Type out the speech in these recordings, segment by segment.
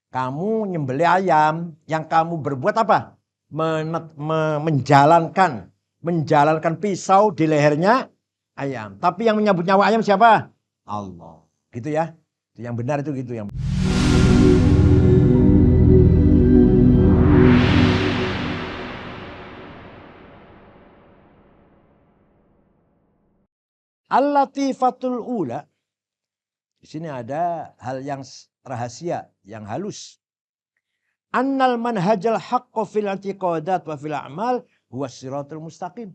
Kamu nyembelih ayam, yang kamu berbuat apa? Menjalankan pisau di lehernya ayam. Tapi yang menyambut nyawa ayam siapa? Allah. Gitu ya. Yang benar itu gitu yang. Al-latifatul ula. Di sini ada hal yang rahasia, yang halus. Annal manhajal haqqo fil i'tiqadat wa fil a'mal huwa siratul mustaqim.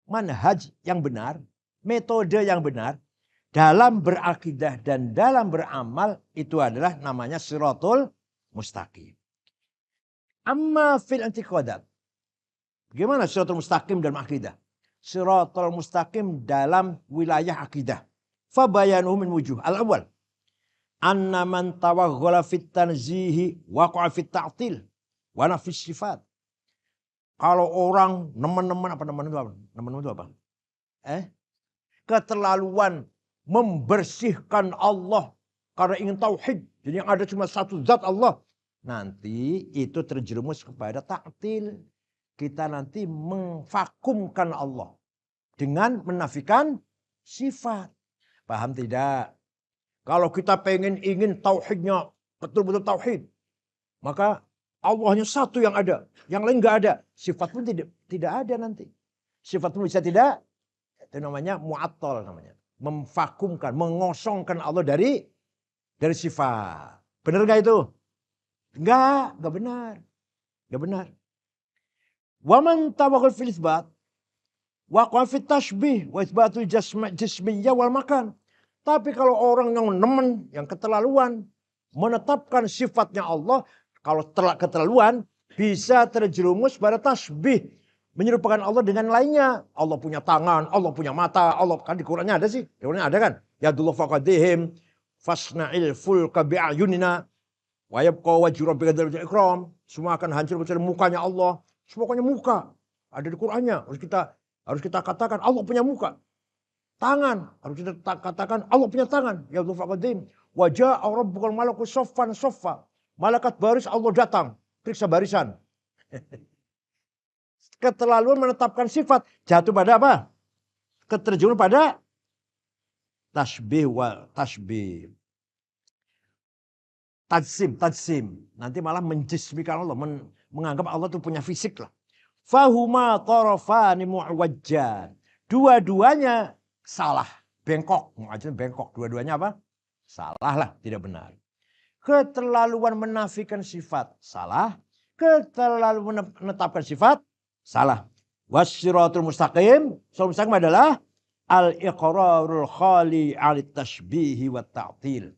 Manhaj yang benar, metode yang benar dalam berakidah dan dalam beramal itu adalah namanya siratul mustaqim. Amma fil i'tiqadat. Bagaimana siratul mustaqim dalam akidah? Siratul mustaqim dalam wilayah akidah. Fabayanuhu min wujuh. Al-awwal. Anna man tawagghala fit tanzihi waqa'a fit ta'til wa nafis sifat. Kalau orang nemen-nemen apa nemen itu apa? Nemen itu apa? Keterlaluan membersihkan Allah karena ingin tauhid. Jadi yang ada cuma satu zat Allah. Nanti itu terjerumus kepada ta'til. Kita nanti memvakumkan Allah dengan menafikan sifat. Paham tidak? Kalau kita ingin tauhidnya betul-betul tauhid, maka Allahnya satu yang ada, yang lain nggak ada. Sifat pun tidak ada nanti. Sifat pun bisa tidak. Itu namanya mu'attal namanya. Memvakumkan, mengosongkan Allah dari sifat. Benar nggak itu? Nggak benar. Nggak benar. Wa man tawakkal fil isbat wa fit tashbih wa isbatul jismiyyah wal makan. Tapi kalau orang yang nemen, yang keterlaluan menetapkan sifatnya Allah, kalau keterlaluan bisa terjerumus pada tasbih, menyerupakan Allah dengan lainnya. Allah punya tangan, Allah punya mata, Allah kan di Qur'annya ada sih. Di Qur'annya ada kan? Ya dullah faqadihim fasna'il fulka bi'ayunina wa yabqa wajhu rabbika dzul ikram. Semua akan hancur kecuali mukanya Allah. Semuanya muka. Ada di Qur'annya. Harus kita katakan Allah punya muka. Tangan. Harus kita katakan Allah punya tangan. Ya dullah faqadihim. Wajah rabbukal malaku soffan soffa. Malaikat baris Allah datang. Periksa barisan. Keterlaluan menetapkan sifat. Jatuh pada apa? Keterjun pada tasbih wa tasbih. Tajsim. Nanti malah menjismikan Allah. Menganggap Allah itu punya fisik lah. Fahuma tarafani mu'wajjan. Dua-duanya salah. Bengkok. Bengkok. Dua-duanya apa? Salah lah. Tidak benar. Keterlaluan menafikan sifat. Salah. Keterlaluan menetapkan sifat. Salah. Wassiratul mustaqim. Siratul mustaqim adalah al-iqrarul khali alit tashbihi wa ta'til.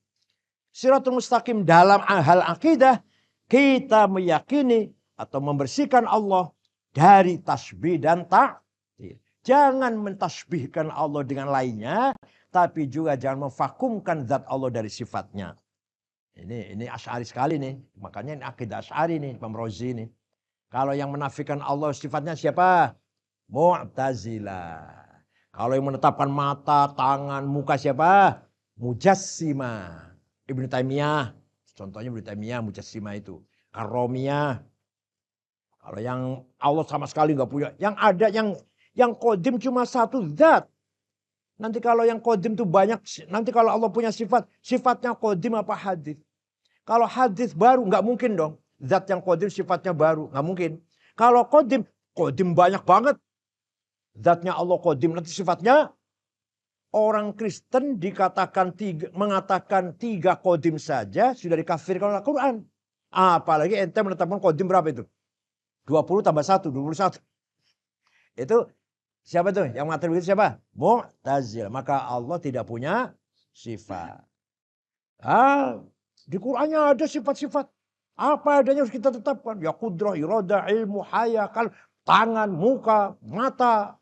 Siratul mustaqim dalam hal akidah kita meyakini atau membersihkan Allah dari tasbih dan ta'til. Jangan mentasbihkan Allah dengan lainnya, tapi juga jangan memvakumkan zat Allah dari sifatnya. Ini Asy'ari sekali nih. Makanya ini akidah Asy'ari nih, Imam Razi nih. Kalau yang menafikan Allah sifatnya siapa? Mu'tazilah. Kalau yang menetapkan mata, tangan, muka siapa? Mujassimah. Ibnu Taimiyah. Contohnya Ibnu Taimiyah, Mujassimah itu. Karomiyah. Kalau yang Allah sama sekali nggak punya. Yang ada yang qadim cuma satu zat. Nanti kalau yang qadim itu banyak. Nanti kalau Allah punya sifat. Sifatnya qadim apa hadis? Kalau hadis baru nggak mungkin dong. Zat yang qadim sifatnya baru. Nggak mungkin. Kalau qadim banyak banget. Zatnya Allah qadim. Nanti sifatnya orang Kristen mengatakan tiga qadim saja sudah dikafirkan oleh Al-Quran. Apalagi ente menetapkan qadim berapa itu? 20 tambah 1, 21. Itu siapa tuh? Yang mengatakan begitu siapa? Mu'tazilah. Maka Allah tidak punya sifat. Di Qur'annya ada sifat-sifat. Apa adanya harus kita tetapkan. Ya qudrah, iradah, ilmu, haya, tangan, muka, mata.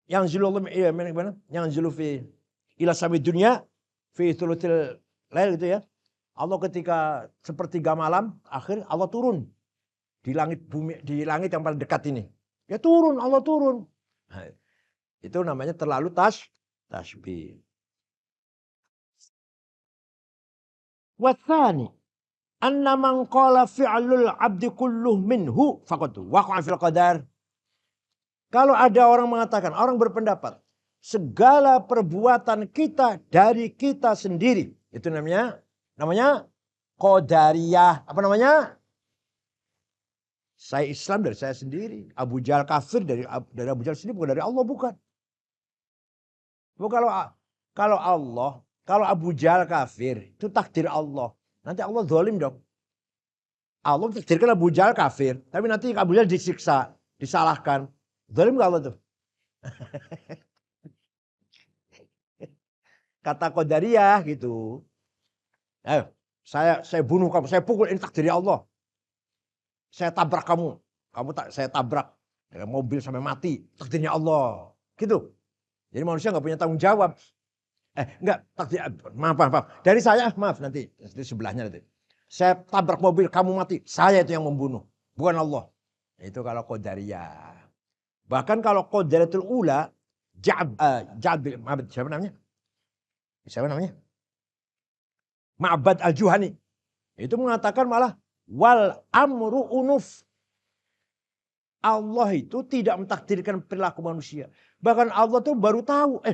Yang zulufi ila samid dunya fi thuluthil lail gitu ya. Allah ketika sepertiga malam akhir Allah turun di langit bumi, di langit yang paling dekat ini. Ya turun, Allah turun. Nah, itu namanya terlalu tasbih. Wathani anna man qala fi'lul abdi kulluh minhu faqad waqa'a fil qadar. Kalau ada orang mengatakan, orang berpendapat, segala perbuatan kita dari kita sendiri. Itu namanya qadariyah. Apa namanya? Saya Islam dari saya sendiri. Abu Jahal kafir dari Abu Jahal sendiri, bukan dari Allah, bukan. Kalau Abu Jahal kafir, itu takdir Allah. Nanti Allah zalim dong. Allah takdirkan Abu Jahal kafir, tapi nanti Abu Jahal disiksa, disalahkan. Zalim gak Allah tuh? Kata qadariyah gitu. Saya bunuh kamu, saya pukul, ini takdir Allah. Saya tabrak kamu, saya tabrak dengan mobil sampai mati, takdirnya Allah. Gitu. Jadi manusia nggak punya tanggung jawab. Enggak, takdir, maaf. Dari saya, maaf nanti di sebelahnya nanti. Saya tabrak mobil, kamu mati, saya itu yang membunuh, bukan Allah. Itu kalau qadariyah. Bahkan kalau qadariyatul ula, siapa namanya? Ma'bad al-Juhani. Itu mengatakan malah wal amru unuf. Allah itu tidak mentakdirkan perilaku manusia. Bahkan Allah tuh baru tahu,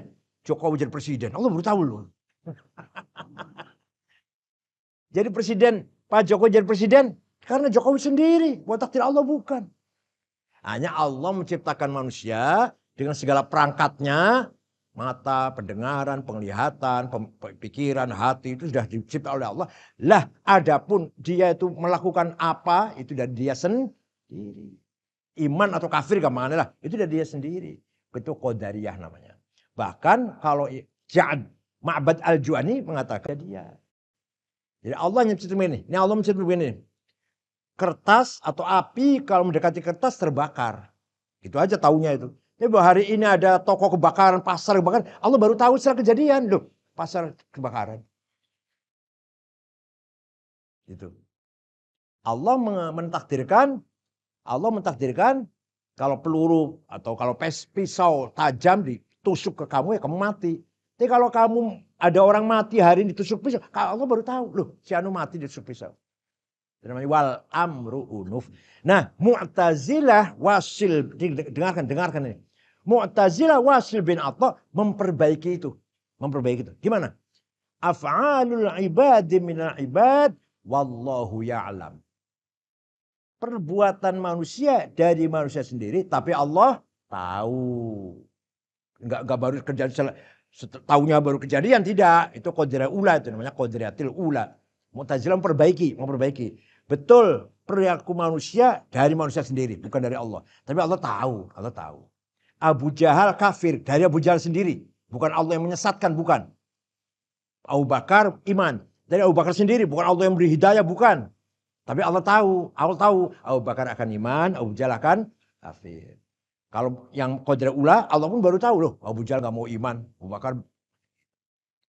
Jokowi jadi presiden. Allah baru tahu loh. Jadi presiden, Pak Jokowi jadi presiden karena Jokowi sendiri. Buat takdir Allah bukan. Hanya Allah menciptakan manusia dengan segala perangkatnya. Mata, pendengaran, penglihatan, pikiran, hati itu sudah dicipta oleh Allah. Lah, adapun dia itu melakukan apa, itu dari dia sendiri. Iman atau kafir kemana lah, itu dari dia sendiri. Itu qadariyah namanya. Bahkan kalau Ma'bad al-Juhani mengatakan dia. Jadi Allah menciptakan ini Allah menciptakan ini. Kertas atau api kalau mendekati kertas terbakar. Itu aja taunya itu. Jadi bahwa hari ini ada toko kebakaran, pasar kebakaran, Allah baru tahu setelah kejadian. Loh, pasar kebakaran. Itu. Allah mentakdirkan kalau peluru atau kalau pisau tajam ditusuk ke kamu, ya kamu mati. Tapi kalau kamu ada orang mati hari ini ditusuk pisau, Allah baru tahu. Loh, si anu mati ditusuk pisau. Namanya wal amru unuf. Nah, Mu'tazilah Wasil, dengarkan ini. Mu'tazilah Wasil bin Atha memperbaiki itu. Gimana? Af'alul ibadi minal ibad wallahu ya'lam. Perbuatan manusia dari manusia sendiri, tapi Allah tahu. Enggak baru kejadian, tahunya baru kejadian, tidak. Itu qadariyah ula, itu namanya qadariyatil ula. Mu'tazilah memperbaiki. Betul, perilaku manusia dari manusia sendiri, bukan dari Allah. Tapi Allah tahu. Abu Jahal kafir dari Abu Jahal sendiri, bukan Allah yang menyesatkan, bukan. Abu Bakar iman dari Abu Bakar sendiri, bukan Allah yang beri hidayah, bukan. Tapi Allah tahu Abu Bakar akan iman, Abu Jahal akan kafir. Kalau yang qadariyah ula, Allah pun baru tahu loh, Abu Jahal nggak mau iman, Abu Bakar.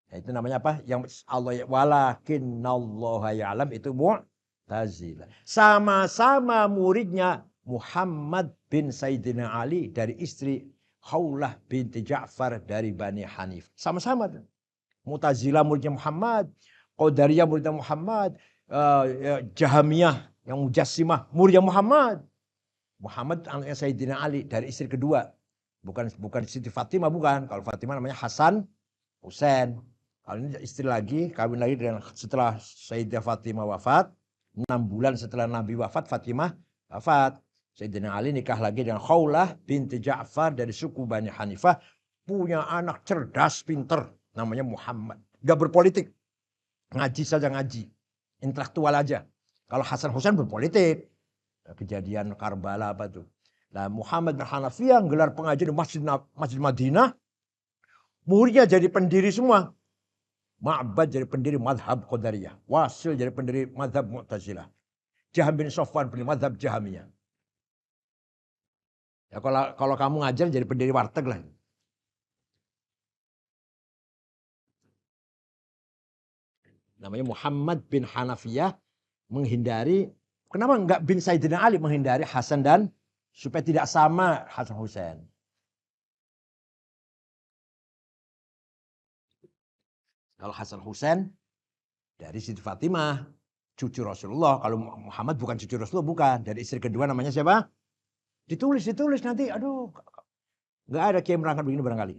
Nah, itu namanya apa? Yang Allah walakinnallaha ya'lam, itu Mu'tazilah. Sama-sama muridnya Muhammad bin Sayyidina Ali dari istri Khawlah binti Ja'far dari Bani Hanif. Sama-sama. Mu'tazilah muridnya Muhammad, Qadariyah muridnya Muhammad, Jahamiyah yang Mujassimah muridnya Muhammad. Muhammad anaknya Sayyidina Ali dari istri kedua. Bukan Siti Fatimah, bukan. Kalau Fatimah namanya Hasan Husain. Kalau ini istri lagi, kawin lagi dengan setelah Sayyidah Fatimah wafat. 6 bulan setelah Nabi wafat, Fatimah wafat. Sayyidina Ali nikah lagi dengan Khawlah binti Ja'far dari suku Bani Hanifah. Punya anak cerdas, pinter. Namanya Muhammad. Gak berpolitik. Ngaji saja ngaji. Intelektual aja. Kalau Hasan Husain berpolitik. Kejadian Karbala apa tuh. Nah, Muhammad bin Hanafiyah gelar pengajian di Masjid Madinah. Muridnya jadi pendiri semua. Ma'bad jadi pendiri madhab Qadariyah. Wasil jadi pendiri madhab Mu'tazilah. Jaham bin Sofwan pendiri madhab Jahamiyah. Ya kalau kamu ngajar jadi pendiri warteg lah. Namanya Muhammad bin Hanafiyah menghindari. Kenapa enggak bin Sayyidina Ali, menghindari Hasan dan supaya tidak sama Hasan Husain. Kalau Hasan Husain Dari Siti Fatimah, cucu Rasulullah. Kalau Muhammad bukan cucu Rasulullah, bukan. Dari istri kedua namanya siapa? Ditulis nanti. Aduh, nggak ada kiai merangkat begini barangkali.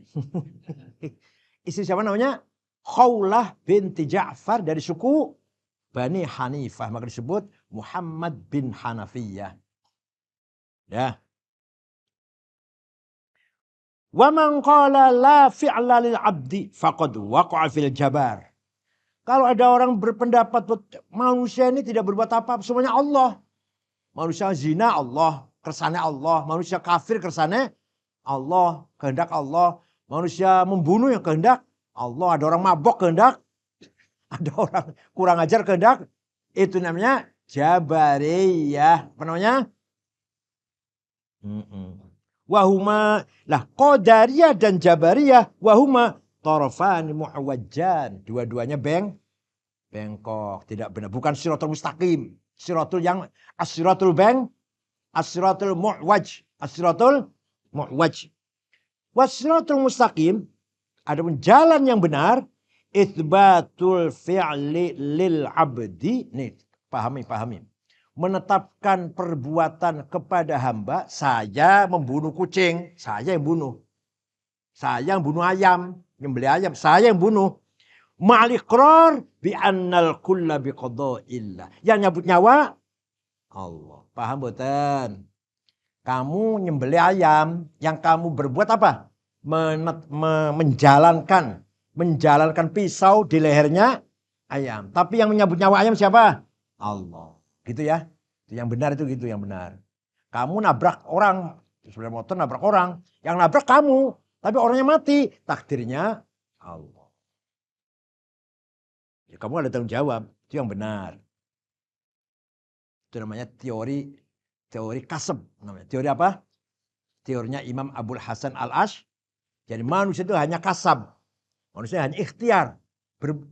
Istri siapa namanya? Khawlah binti Ja'far dari suku Bani Hanifah. Maka disebut Muhammad bin Hanafiyah. Ya. Wa man qala la fi'la lil 'abdi faqad waqa'a fil jabar. Kalau ada orang berpendapat manusia ini tidak berbuat apa-apa, semuanya Allah. Manusia zina Allah, kersane Allah. Manusia kafir kersane Allah, kehendak Allah. Manusia membunuh yang kehendak Allah. Ada orang mabok kehendak, ada orang kurang ajar kehendak. Itu namanya Jabariyah. Apa namanya? Wahuma, lah Qadariyah dan Jabariyah, wahuma tarafani mu'wajjan. Dua-duanya bengkok, tidak benar. Bukan siratul mustaqim. Siratul yang as-siratul as-siratul mu'waj. As-siratul mu'waj. Was-siratul mustaqim, adapun jalan yang benar, itsbatul fi'li lil 'abdi. Nih, pahami. Menetapkan perbuatan kepada hamba, saya membunuh kucing, saya yang bunuh. Saya yang bunuh ayam, nyembelih ayam, saya yang bunuh. Ma'al-iqrar bi annal kulla bi qada'illah. Yang nyabut nyawa Allah. Paham boten? Kamu nyembelih ayam, yang kamu berbuat apa? Menjalankan pisau di lehernya ayam. Tapi yang menyabut nyawa ayam siapa? Allah. Gitu ya. Itu yang benar, itu gitu yang benar. Kamu nabrak orang, sepeda motor nabrak orang, yang nabrak kamu, tapi orangnya mati, takdirnya Allah. Ya, kamu ada tanggung jawab, itu yang benar. Itu namanya teori kasab. Namanya. Teori apa? Teorinya Imam Abul Hasan Al-Ash. Jadi manusia itu hanya kasab. Manusia hanya ikhtiar.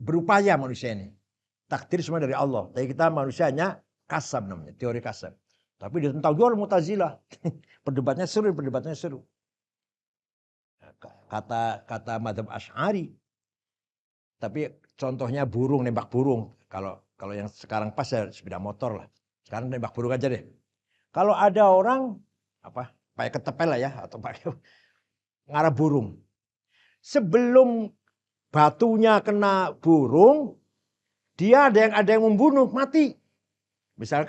Berupaya manusia ini. Takdir semua dari Allah. Tapi kita manusia hanya kasab namanya. Teori kasab. Tapi ditentang juga oleh Mu'tazilah. Perdebatannya seru. Kata madhab Asy'ari. Tapi contohnya burung, nembak burung. Kalau yang sekarang pas ya sepeda motor lah. Sekarang nembak burung aja deh. Kalau ada orang pakai ketepel lah ya, atau pakai ngarah burung. Sebelum batunya kena burung, dia ada yang membunuh, mati. Misalnya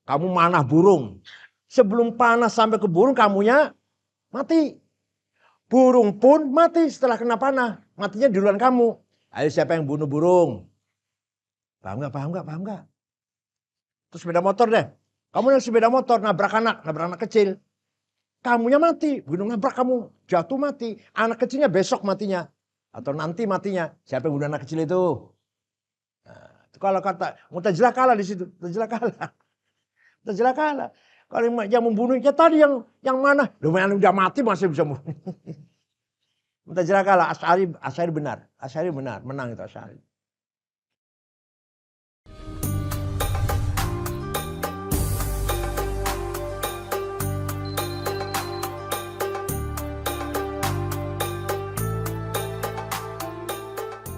kamu manah burung. Sebelum panah sampai ke burung, kamunya mati. Burung pun mati setelah kena panah. Matinya duluan kamu. Ayo siapa yang bunuh burung? Paham nggak? Terus sepeda motor deh. Kamu yang sepeda motor nabrak anak kecil. Kamunya mati, bunuh nabrak kamu, jatuh mati. Anak kecilnya besok matinya. Atau nanti matinya. Siapa yang bunuh anak kecil itu? Nah, itu kalau kata Mu'tazilah kalah di situ. Mu'tazilah kalah. Kalau yang membunuhnya tadi yang mana? Lumayan udah mati masih bisa membunuh. Mu'tazilah kalah, Asy'ari benar. Menang itu Asy'ari.